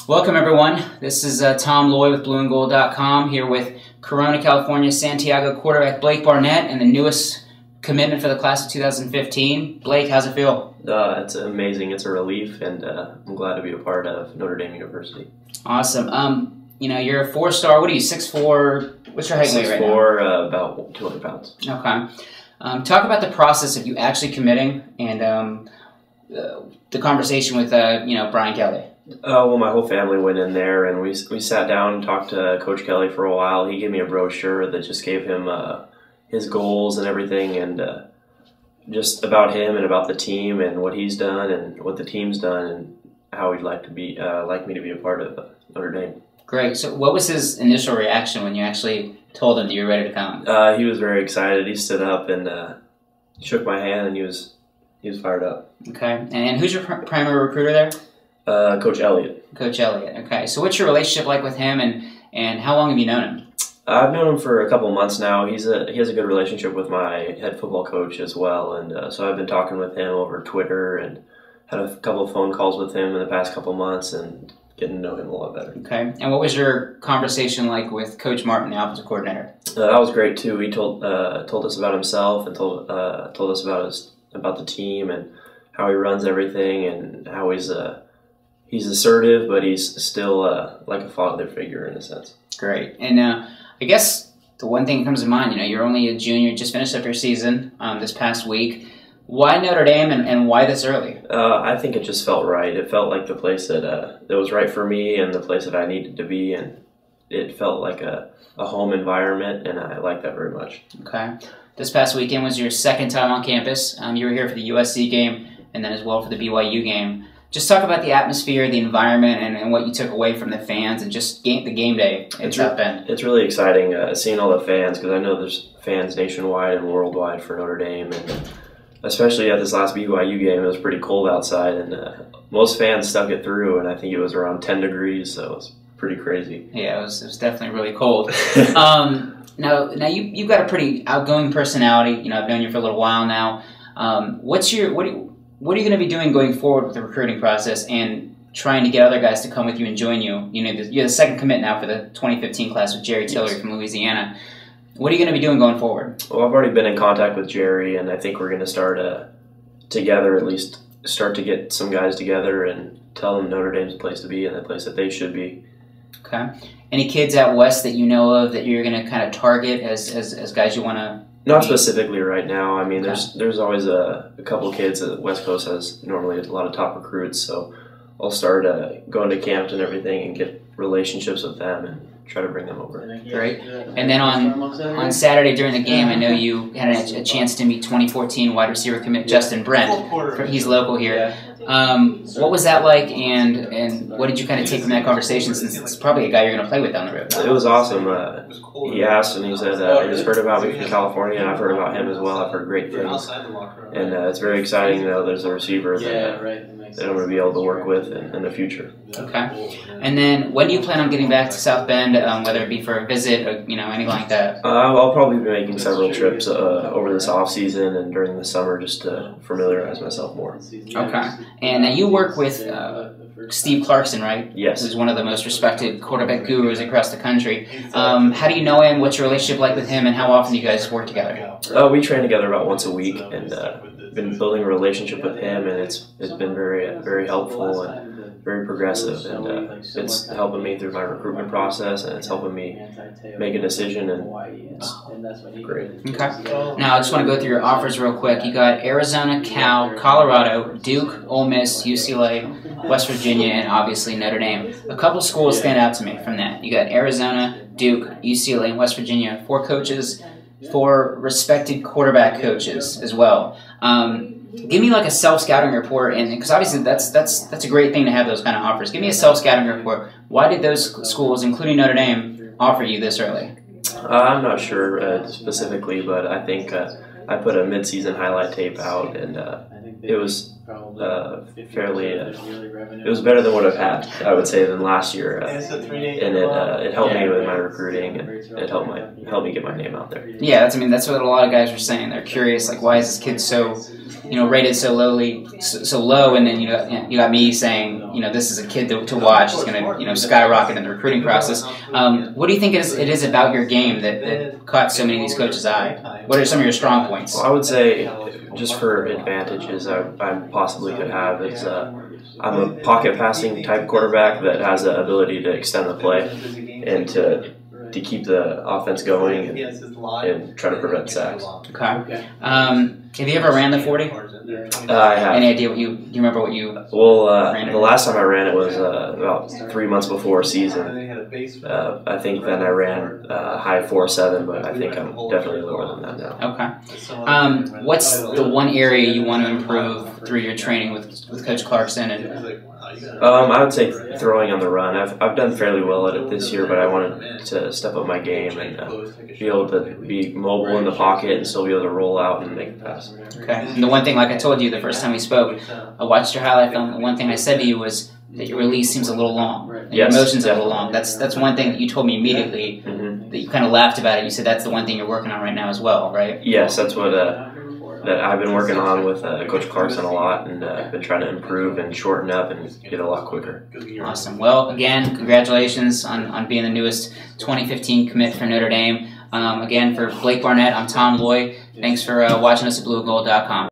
Welcome, everyone. This is Tom Loy with blueandgold.com here with Corona, California, Santiago quarterback Blake Barnett and the newest commitment for the class of 2015. Blake, how's it feel? It's amazing. It's a relief, and I'm glad to be a part of Notre Dame University. Awesome. You're a four-star. What are you, 6'4"? What's your height weight right now? 6'4", about 200 pounds. Okay. Talk about the process of you actually committing and the conversation with, Brian Kelly. Well, my whole family went in there, and we sat down and talked to Coach Kelly for a while. He gave me a brochure that just gave him his goals and everything, and just about him and about the team and what he's done and what the team's done and how he'd like me to be a part of Notre Dame. Great. So what was his initial reaction when you actually told him that you were ready to come? He was very excited. He stood up and shook my hand, and he was fired up. Okay. And who's your primary recruiter there? Coach Elliott. Coach Elliott. Okay. So what's your relationship like with him, and how long have you known him? I've known him for a couple months now. He has a good relationship with my head football coach as well, and so I've been talking with him over Twitter and had a couple of phone calls with him in the past couple months and getting to know him a lot better. Okay. And what was your conversation like with Coach Martin, the offensive coordinator? That was great too. He told us about himself and told us about the team and how he runs everything and how he's assertive, but he's still like a father figure in a sense. Great. And I guess the one thing that comes to mind, you're only a junior, just finished up your season this past week. Why Notre Dame and why this early? I think it just felt right. It felt like the place that was right for me and the place that I needed to be, and it felt like a home environment, and I like that very much. Okay. This past weekend was your second time on campus. You were here for the USC game and then as well for the BYU game. Just talk about the atmosphere, the environment, and what you took away from the fans and just the game day in South Bend. It's really exciting seeing all the fans, because I know there's fans nationwide and worldwide for Notre Dame, and especially at this last BYU game, it was pretty cold outside, and most fans stuck it through, and I think it was around 10 degrees, so it was pretty crazy. Yeah, it was definitely really cold. Now you've got a pretty outgoing personality. I've known you for a little while now. What are you going to be doing going forward with the recruiting process and trying to get other guys to come with you and join you? You're the second commit now for the 2015 class with Jerry Tillery from Louisiana. What are you going to be doing going forward? Well, I've already been in contact with Jerry, and I think we're going to start together, at least start to get some guys together and tell them Notre Dame's a place to be and the place that they should be. Okay. Any kids out west that you know of that you're going to kind of target as guys you want to? Not specifically right now. I mean, there's always a couple kids that West Coast has normally a lot of top recruits, so I'll start going to camps and everything and get relationships with them and try to bring them over. Great. And then on Saturday during the game, I know you had a chance to meet 2014 wide receiver commit Justin Brent. He's local here. What was that like, and what did you kind of take from that conversation, since it's probably a guy you're going to play with down the road? It was awesome. He asked, and he said, he's heard about me from California, and I've heard about him as well. I've heard great things. And it's very exciting to know there's a receiver that I'm going to be able to work with in the future. Okay. And then when do you plan on getting back to South Bend, whether it be for a visit or anything like that? I'll probably be making several trips over this off season and during the summer just to familiarize myself more. Okay. And now you work with Steve Clarkson, right? Yes. Who's one of the most respected quarterback gurus across the country. How do you know him? What's your relationship like with him, and how often do you guys work together? We train together about once a week, and been building a relationship with him, and it's been very helpful and very progressive, and it's helping me through my recruitment process, and it's helping me make a decision, and it's great. Okay. Now I just want to go through your offers real quick. You got Arizona, Cal, Colorado, Duke, Ole Miss, UCLA, West Virginia, and obviously Notre Dame. A couple schools stand out to me from that. You got Arizona, Duke, UCLA, and West Virginia. 4 coaches, 4 respected quarterback coaches as well. Give me like a self-scouting report, and because obviously that's a great thing to have those kind of offers. Give me a self-scouting report. Why did those schools, including Notre Dame, offer you this early? I'm not sure specifically, but I think I put a mid-season highlight tape out, and it was it was better than what I've had, I would say, than last year, and it helped me with my recruiting, and it helped me get my name out there. Yeah, that's what a lot of guys are saying. They're curious, like, why is this kid so rated so low, and then you got me saying, this is a kid to watch. He's going to skyrocket in the recruiting process. What do you think it is about your game that caught so many of these coaches' eye? What are some of your strong points? Well, I would say, just for advantages I possibly could have, is I'm a pocket passing type quarterback that has the ability to extend the play and to keep the offense going and try to prevent sacks. Okay. Have you ever ran the 40? I have. Any idea do you remember what you ran? The last time I ran it was about 3 months before season. I think then I ran high 4.7, but I think I'm definitely lower than that now. Okay. What's the one area you want to improve through your training with Coach Clarkson? I would say throwing on the run. I've done fairly well at it this year, but I wanted to step up my game and be able to be mobile in the pocket and still be able to roll out and make a pass. Okay. And the one thing, like I told you the first time we spoke, I watched your highlight film. The one thing I said to you was that your release seems a little long. And yes, your motions are a little long. That's one thing that you told me immediately. That you kind of laughed about it. You said that's the one thing you're working on right now as well, right? Yes, that's what that I've been working on with Coach Clarkson a lot, and I've been trying to improve and shorten up and get a lot quicker. Awesome. Well, again, congratulations on being the newest 2015 commit for Notre Dame. Again, for Blake Barnett, I'm Tom Loy. Thanks for watching us at blueandgold.com.